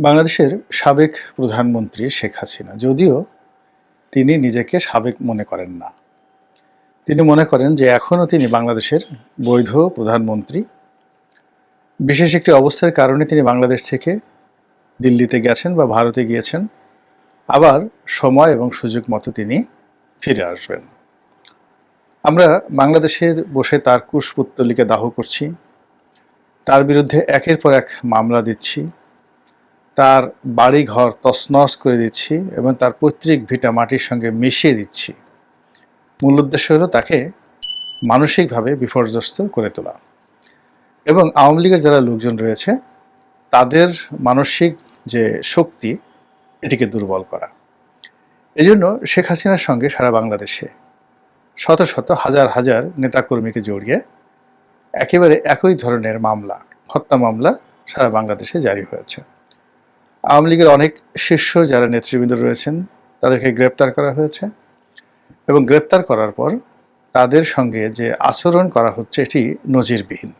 বাংলাদেশের সাবেক প্রধানমন্ত্রী শেখ হাসিনা যদিও তিনি নিজেকে সাবেক মনে করেন না। তিনি মনে করেন যে এখনও তিনি বাংলাদেশের বৈধ প্রধানমন্ত্রী। বিশেষ একটি অবস্থার কারণে তিনি বাংলাদেশ থেকে দিল্লিতে গেছেন বা ভারতে গিয়েছেন। আবার সময় এবং সুযোগ মতো তিনি ফিরে আসবেন। আমরা বাংলাদেশের বসে তার কুশপুত্তলিকা দাহ করছি, তার বিরুদ্ধে একের পর এক মামলা দিচ্ছি, তার বাড়ি ঘর তছনছ করে দিচ্ছি এবং তার পৈতৃক ভিটা মাটির সঙ্গে মিশিয়ে দিচ্ছি। মূল উদ্দেশ্য হলো তাকে মানসিকভাবে বিপর্যস্ত করে তোলা এবং আওয়ামী লীগের যারা লোকজন রয়েছে তাদের মানসিক যে শক্তি এটিকে দুর্বল করা। এজন্য শেখ হাসিনার সঙ্গে সারা বাংলাদেশে শত শত হাজার হাজার নেতাকর্মীকে জড়িয়ে একেবারে একই ধরনের মামলা, হত্যা মামলা সারা বাংলাদেশে জারি হয়েছে। আওয়ামী লীগের অনেক শীর্ষ যারা নেতৃবৃন্দ রয়েছেন তাদেরকে গ্রেপ্তার করা হয়েছে এবং গ্রেপ্তার করার পর তাদের সঙ্গে যে আচরণ করা হচ্ছে এটি নজিরবিহীন।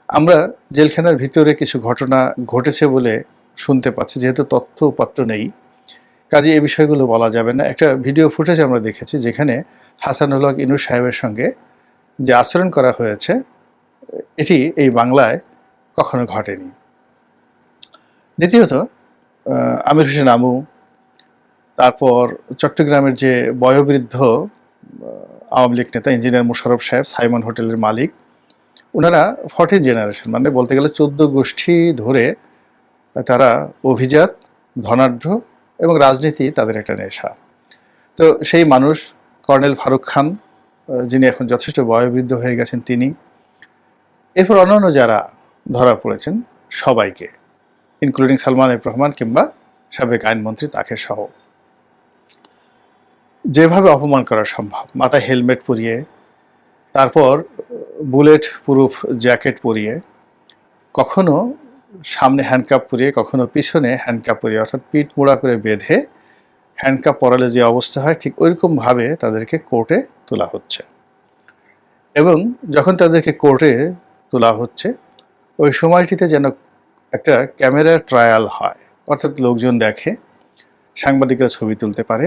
আমরা জেলখানার ভিতরে কিছু ঘটনা ঘটেছে বলে শুনতে পাচ্ছি, যেহেতু তথ্য উপাত্ত নেই কাজে এই বিষয়গুলো বলা যাবে না। একটা ভিডিও ফুটেজ আমরা দেখেছি যেখানে হাসানুল হক ইনু সাহেবের সঙ্গে যে আচরণ করা হয়েছে এটি এই বাংলায় কখনো ঘটেনি। দ্বিতীয়ত আমির হোসেন আমু, তারপর চট্টগ্রামের যে বয়োবৃদ্ধ আওয়ামী লীগ নেতা ইঞ্জিনিয়ার মোশাররফ সাহেব, সাইমন হোটেলের মালিক, ওনারা 14 জেনারেশন, মানে বলতে গেলে 14 গোষ্ঠী ধরে তারা অভিজাত, ধনাঢ্য এবং রাজনীতি তাদের একটা নেশা। তো সেই মানুষ কর্নেল ফারুক খান, যিনি এখন যথেষ্ট বয়োবৃদ্ধ হয়ে গেছেন, তিনি, এরপর অন্যান্য যারা ধরা পড়েছেন সবাইকে, ইনক্লুডিং সালমান এফ রহমান কিংবা সাবেক আইনমন্ত্রী তাকে সহ যেভাবে অপমান করা সম্ভব, মাথায় হেলমেট পরিয়ে, তারপর বুলেট প্রুফ জ্যাকেট পরিয়ে, কখনো সামনে হ্যান্ডকাপ পরিয়ে, কখনো পিছনে হ্যান্ডকাপ পরিয়ে, অর্থাৎ পিঠ মোড়া করে বেঁধে হ্যান্ডকাপ পরালে যে অবস্থা হয় ঠিক ওইরকমভাবে তাদেরকে কোর্টে তোলা হচ্ছে। এবং যখন তাদেরকে কোর্টে তোলা হচ্ছে ওই সময়টিতে যেন একটা ক্যামেরা ট্রায়াল হয়, অর্থাৎ লোকজন দেখে, সাংবাদিকরা ছবি তুলতে পারে,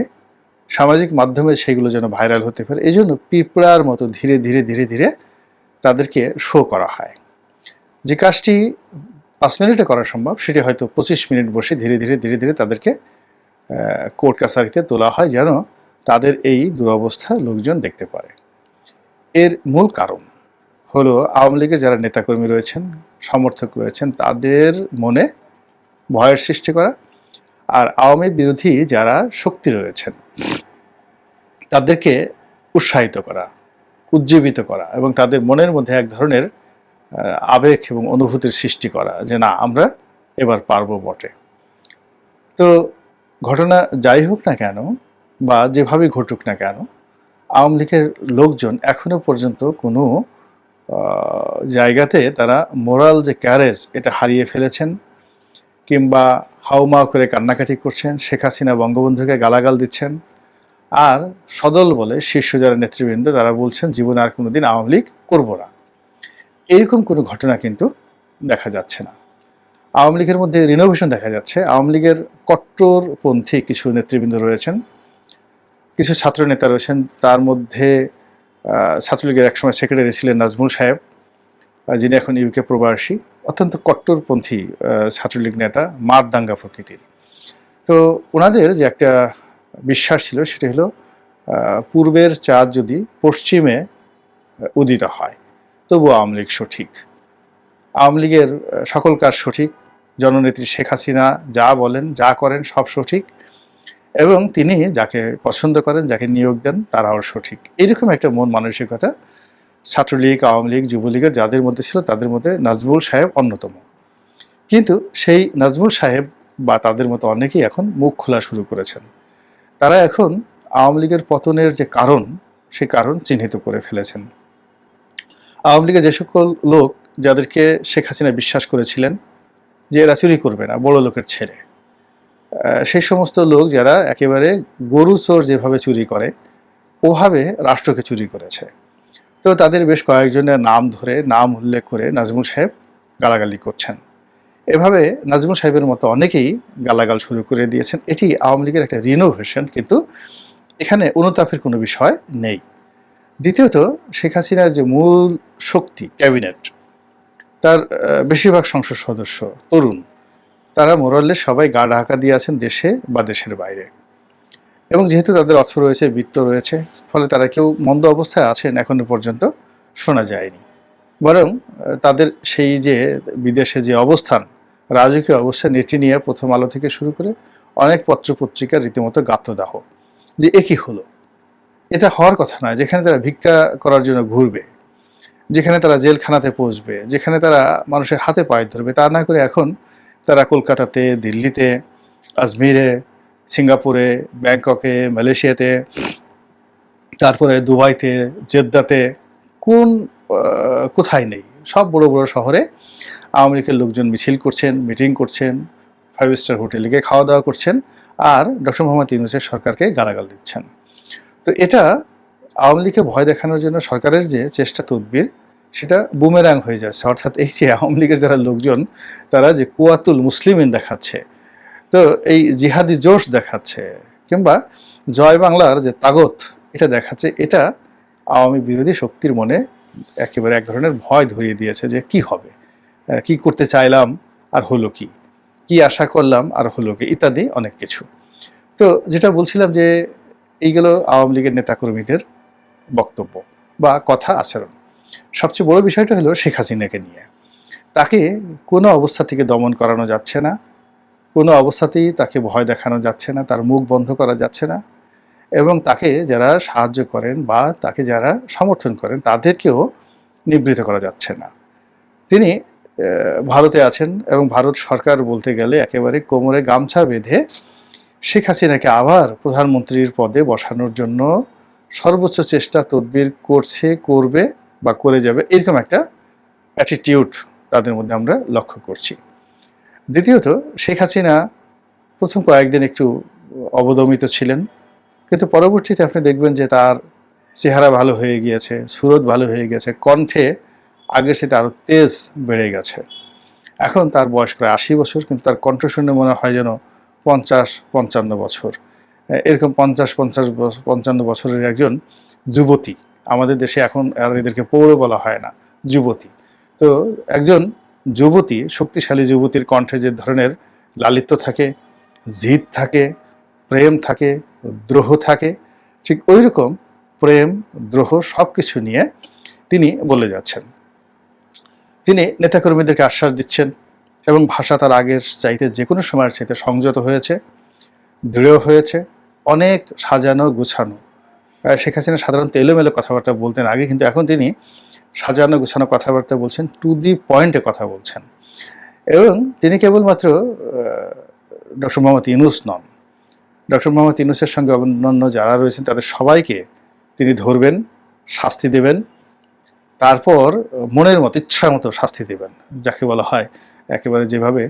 সামাজিক মাধ্যমে সেগুলো যেন ভাইরাল হতে পারে, এই জন্য পিঁপড়ার মতো ধীরে ধীরে ধীরে ধীরে তাদেরকে শো করা হয়। যে কাজটি 5 মিনিটে করা সম্ভব সেটি হয়তো 25 মিনিট বসে ধীরে ধীরে ধীরে ধীরে তাদেরকে কোর্ট কাছারিতে তোলা হয় যেন তাদের এই দুরবস্থা লোকজন দেখতে পারে। এর মূল কারণ হলো আওয়ামী লীগের যারা নেতাকর্মী রয়েছেন, সমর্থক রয়েছেন, তাদের মনে ভয়ের সৃষ্টি করা, আর আওয়ামী বিরোধী যারা শক্তি রয়েছেন তাদেরকে উৎসাহিত করা, উজ্জীবিত করা এবং তাদের মনের মধ্যে এক ধরনের আবেগ এবং অনুভূতির সৃষ্টি করা যে না, আমরা এবার পারবো বটে। তো ঘটনা যাই হোক না কেন বা যেভাবে ঘটুক না কেন, আওয়ামী লীগের লোকজন এখনো পর্যন্ত কোনো জায়গাতে তারা মোরাল যে ক্যারেজ এটা হারিয়ে ফেলেছেন কিংবা হাউমাউ করে কান্নাকাটি করছেন, শেখ হাসিনা বঙ্গবন্ধুকে গালাগাল দিচ্ছেন, আর সদল বলে শীর্ষ যারা নেতৃবৃন্দ তারা বলছেন জীবনে আর কোনোদিন আওয়ামী লীগ করবো না। এরকম কোনো ঘটনা কিন্তু দেখা যাচ্ছে না। আওয়ামী লীগের মধ্যে রিনোভেশন দেখা যাচ্ছে। আওয়ামী লীগের কট্টরপন্থী কিছু নেতৃবৃন্দ রয়েছেন, কিছু ছাত্র নেতা রয়েছেন, তার মধ্যে ছাত্রলীগের একসময় সেক্রেটারি ছিলেন নাজমুল সাহেব, যিনি এখন ইউকে প্রবাসী, অত্যন্ত কট্টরপন্থী ছাত্রলীগ নেতা, মারদাঙ্গা প্রকৃতির। তো ওনাদের যে একটা বিশ্বাস ছিল সেটি হলো পূর্বের চাঁদ যদি পশ্চিমে উদিত হয় তবু আওয়ামী লীগ সঠিক, আওয়ামী লীগের সকল কাজ সঠিক, জননেত্রী শেখ হাসিনা যা বলেন যা করেন সব সঠিক এবং তিনি যাকে পছন্দ করেন, যাকে নিয়োগ দেন তারাও সঠিক। এইরকম একটা মন মানসিকতা ছাত্রলীগ, আওয়ামী লীগ, যুবলীগের যাদের মধ্যে ছিল তাদের মধ্যে নাজমুল সাহেব অন্যতম। কিন্তু সেই নাজমুল সাহেব বা তাদের মতো অনেকেই এখন মুখ খোলা শুরু করেছেন। তারা এখন আওয়ামী লীগের পতনের যে কারণ সেই কারণ চিহ্নিত করে ফেলেছেন। আওয়ামী লীগের যে সকল লোক যাদেরকে শেখ হাসিনা বিশ্বাস করেছিলেন যে এরা চুরি করবে না, বড় লোকের ছেলে, সেই সমস্ত লোক যারা একেবারে গরু চোর যেভাবে চুরি করে ওভাবে রাষ্ট্রকে চুরি করেছে, তো তাদের বেশ কয়েকজনের নাম ধরে নাম উল্লেখ করে নাজমুল সাহেব গালাগালি করছেন। এভাবে নাজমুল সাহেবের মতো অনেকেই গালাগাল শুরু করে দিয়েছেন। এটি আওয়ামী লীগের একটা রিনোভেশন, কিন্তু এখানে অনুতাপের কোনো বিষয় নেই। দ্বিতীয়ত, শেখ হাসিনার যে মূল শক্তি ক্যাবিনেট, তার বেশিরভাগ সংসদ সদস্য তরুণ। তারা মোরাললেস সবাই গা ঢাকা দিয়ে আছেন দেশে বা দেশের বাইরে, এবং যেহেতু তাদের অর্থ রয়েছে, বিত্ত রয়েছে, ফলে তারা কেউ মন্দ অবস্থায় আছেন এখনো পর্যন্ত শোনা যায়নি। বরং তাদের সেই যে বিদেশে যে অবস্থান, রাজকীয় অবস্থান, এটি নিয়ে প্রথম আলো থেকে শুরু করে অনেক পত্রপত্রিকা রীতিমতো গাত্রদাহ, যে একই হলো। এটা হওয়ার কথা নয়। যেখানে তারা ভিক্ষা করার জন্য ঘুরবে, যেখানে তারা জেলখানাতে পৌঁছবে, যেখানে তারা মানুষের হাতে পায়ে ধরবে, তা না করে এখন তারা কলকাতাতে, দিল্লিতে, আজমিরে, সিঙ্গাপুরে, ব্যাংককে, মালয়েশিয়াতে, তারপরে দুবাইতে, জেদ্দাতে, কোন কোথায় নেই, সব বড় বড় শহরে আওয়ামী লীগের লোকজন মিছিল করছেন, মিটিং করছেন, 5 স্টার হোটেলে গিয়ে খাওয়া দাওয়া করছেন, আর ডক্টর মোহাম্মদ ইউনূসের সরকারকে গালাগাল দিচ্ছেন। তো এটা আওয়ামী লীগকে ভয় দেখানোর জন্য সরকারের যে চেষ্টা তদবির, সেটা বুমেরাং হয়ে যাচ্ছে। অর্থাৎ এই যে আওয়ামী লীগের যারা লোকজন, তারা যে কুয়াতুল মুসলিমিন দেখাচ্ছে, তো এই জিহাদি জোশ দেখাচ্ছে, কিংবা জয় বাংলার যে তাগত এটা দেখাচ্ছে, এটা আওয়ামী বিরোধী শক্তির মনে একেবারে এক ধরনের ভয় ধরিয়ে দিয়েছে যে কি হবে, কি করতে চাইলাম আর হলো কি, কি আশা করলাম আর হলো কি, ইত্যাদি অনেক কিছু। তো যেটা বলছিলাম যে এইগুলো আওয়ামী লীগের নেতাকর্মীদের বক্তব্য বা কথা আচরণ। সবচেয়ে বড় বিষয়টা হলো শেখ হাসিনাকে নিয়ে। তাকে কোনো অবস্থা থেকে দমন করানো যাচ্ছে না, কোনো অবস্থাতেই তাকে ভয় দেখানো যাচ্ছে না, তার মুখ বন্ধ করা যাচ্ছে না, এবং তাকে যারা সাহায্য করেন বা তাকে যারা সমর্থন করেন তাদেরকেও নিবৃত করা যাচ্ছে না। তিনি ভারতে আছেন, এবং ভারত সরকার বলতে গেলে একেবারে কোমরে গামছা বেঁধে শেখ হাসিনাকে আবার প্রধানমন্ত্রীর পদে বসানোর জন্য সর্বোচ্চ চেষ্টা তদবির করছে, করবে বা করে যাবে, এরকম একটা অ্যাটিটিউড তাদের মধ্যে আমরা লক্ষ্য করছি। দ্বিতীয়ত, শেখ হাসিনা প্রথম কয়েকদিন একটু অবদমিত ছিলেন, কিন্তু পরবর্তীতে আপনি দেখবেন যে তার চেহারা ভালো হয়ে গিয়েছে, সুরত ভালো হয়ে গেছে, কণ্ঠে আগের সাথে আরও তেজ বেড়ে গেছে। এখন তার বয়স প্রায় 80 বছর, কিন্তু তার কণ্ঠ শুনে মনে হয় যেন 50-55 বছর। এরকম 50-55 বছরের একজন যুবতী, আমাদের দেশে এখন আর এদেরকে পৌর বলা হয় না, যুবতী। তো একজন যুবতী, শক্তিশালী যুবতীর কণ্ঠে যে ধরনের লালিত্য থাকে, জিদ থাকে, প্রেম থাকে, দ্রোহ থাকে, ঠিক ওই রকম প্রেম, দ্রোহ সব কিছু নিয়ে তিনি বলে যাচ্ছেন। তিনি নেতাকর্মীদেরকে আশ্বাস দিচ্ছেন, এবং ভাষা তার আগের চাইতে যে কোনো সময়ের চাইতে সংযত হয়েছে, দৃঢ় হয়েছে, অনেক সাজানো গুছানো। শেখ হাসিনা সাধারণত এলোমেলো কথাবার্তা বলতেন আগে, কিন্তু এখন তিনি সাজানো গুছানো কথাবার্তা বলছেন, টু দি পয়েন্টে কথা বলছেন। এবং তিনি কেবলমাত্র ডক্টর মোহাম্মদ ইউনূস নন, ডক্টর মোহাম্মদ ইউনূসের সঙ্গে অন্যান্য যারা রয়েছেন তাদের সবাইকে তিনি ধরবেন, শাস্তি দেবেন, তারপর মনের মতো ইচ্ছা মতো শাস্তি দেবেন, যাকে বলা হয় একেবারে যেভাবে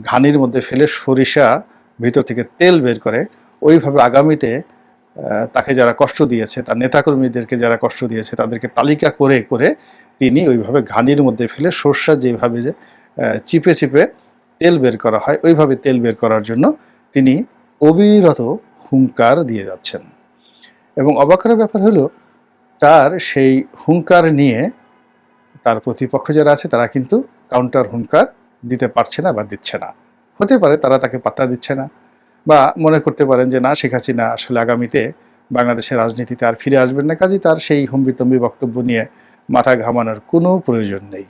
ঘানির মধ্যে ফেলে সরিষা ভিতর থেকে তেল বের করে, ওইভাবে আগামীতে তাকে যারা কষ্ট দিয়েছে, তার নেতাকর্মীদেরকে যারা কষ্ট দিয়েছে, তাদেরকে তালিকা করে করে তিনি ওইভাবে ঘানির মধ্যে ফেলে সরষা যেভাবে যে চিপে চিপে তেল বের করা হয়, ওইভাবে তেল বের করার জন্য তিনি অবিরত হুঙ্কার দিয়ে যাচ্ছেন। এবং অবাক করার ব্যাপার হলো, তার সেই হুঙ্কার নিয়ে তার প্রতিপক্ষ যারা আছে তারা কিন্তু কাউন্টার হুঙ্কার দিতে পারছে না বা দিচ্ছে না। হতে পারে তারা তাকে পাত্তা দিচ্ছে না, বা মনে করতে পারেন যে না, শেখ হাসিনা আসলে আগামীতে বাংলাদেশের রাজনীতিতে আর ফিরে আসবেন না, কাজেই তার সেই হম্বিতম্বি বক্তব্য নিয়ে মাথা ঘামানোর কোনো প্রয়োজন নেই।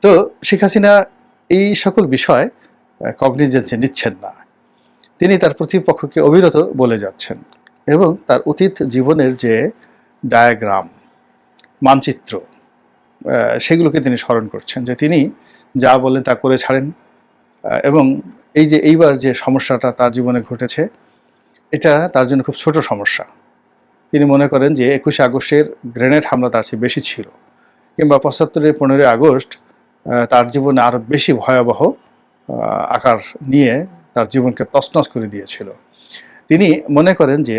তো শেখ হাসিনা এই সকল বিষয় কগনিজেন্সে নিচ্ছেন না। তিনি তার প্রতিপক্ষকে অবিরত বলে যাচ্ছেন, এবং তার অতীত জীবনের যে ডায়াগ্রাম, মানচিত্র, সেগুলোকে তিনি স্মরণ করছেন, যে তিনি যা বলেন তা করে ছাড়েন। এবং এই যে এইবার যে সমস্যাটা তার জীবনে ঘটেছে, এটা তার জন্য খুব ছোট সমস্যা। তিনি মনে করেন যে 21শে আগস্টের গ্রেনেড হামলা তার চেয়ে বেশি ছিল, কিংবা 75-এর 15ই আগস্ট তার জীবনে আরও বেশি ভয়াবহ আকার নিয়ে তার জীবনকে তছনছ করে দিয়েছিল। তিনি মনে করেন যে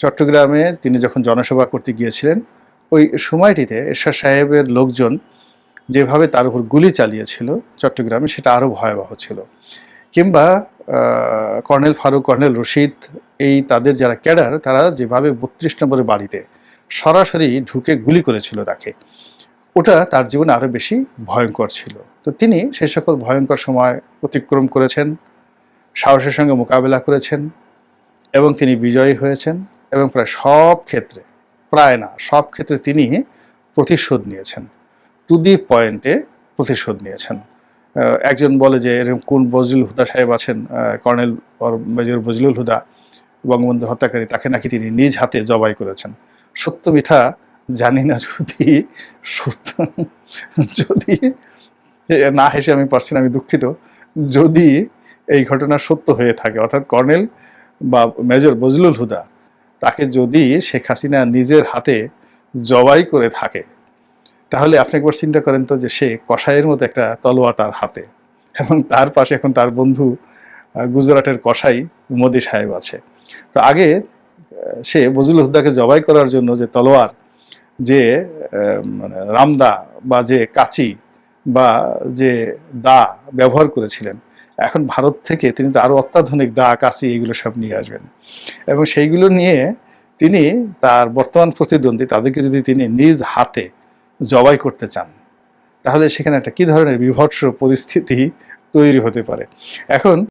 চট্টগ্রামে তিনি যখন জনসভা করতে গিয়েছিলেন, ওই সময়টিতে এরশাদ সাহেবের লোকজন যেভাবে তার উপর গুলি চালিয়েছিল চট্টগ্রামে, সেটা আরও ভয়াবহ ছিল। কিংবা কর্নেল ফারুক, কর্নেল রশিদ, এই তাদের যারা ক্যাডার, তারা যেভাবে 32 নম্বরের বাড়িতে সরাসরি ঢুকে গুলি করেছিল তাকে, ওটা তার জীবনে আরও বেশি ভয়ঙ্কর ছিল। তো তিনি সেই সকল ভয়ঙ্কর সময় অতিক্রম করেছেন, সাহসের সঙ্গে মোকাবেলা করেছেন, এবং তিনি বিজয়ী হয়েছেন, এবং প্রায় সব ক্ষেত্রে, প্রায় না সব ক্ষেত্রে তিনি প্রতিশোধ নিয়েছেন, টু দি পয়েন্টে প্রতিশোধ নিয়েছেন। একজন বলে যে এরকম কোন বজলুল হুদা সাহেব আছেন, কর্নেল মেজর বজলুল হুদা, বঙ্গবন্ধু হত্যাকারী, তাকে নাকি তিনি নিজ হাতে জবাই করেছেন। সত্য মিথ্যা জানি না, সত্য যদি না হেসে আমি পারছি না, আমি দুঃখিত, যদি এই ঘটনা সত্য হয়ে থাকে, অর্থাৎ কর্নেল বা মেজর বজলুল হুদা তাকে যদি শেখ হাসিনা নিজের হাতে জবাই করে থাকে, তাহলে আপনি একবার চিন্তা করেন তো যে সে কসাইয়ের মতো একটা তলোয়ার তার হাতে, এবং তার পাশে এখন তার বন্ধু গুজরাটের কসাই মোদি সাহেব আছে। তো আগে সে বজলুল হুদাকে জবাই করার জন্য যে তলোয়ার, যে মানে রামদা বা যে কাচি বা যে দা ব্যবহার করেছিলেন, এখন ভারত থেকে তিনি তো আরো অত্যাধুনিক দা, কাচি এগুলো সব নিয়ে আসবেন, এবং সেইগুলো নিয়ে তিনি তার বর্তমান প্রতিদ্বন্দ্বী তাদেরকে যদি তিনি নিজ হাতে জবাই করতে চান, তাহলে সেখানে একটা কি ধরনের বিভৎস পরিস্থিতি তৈরি হতে পারে। এখন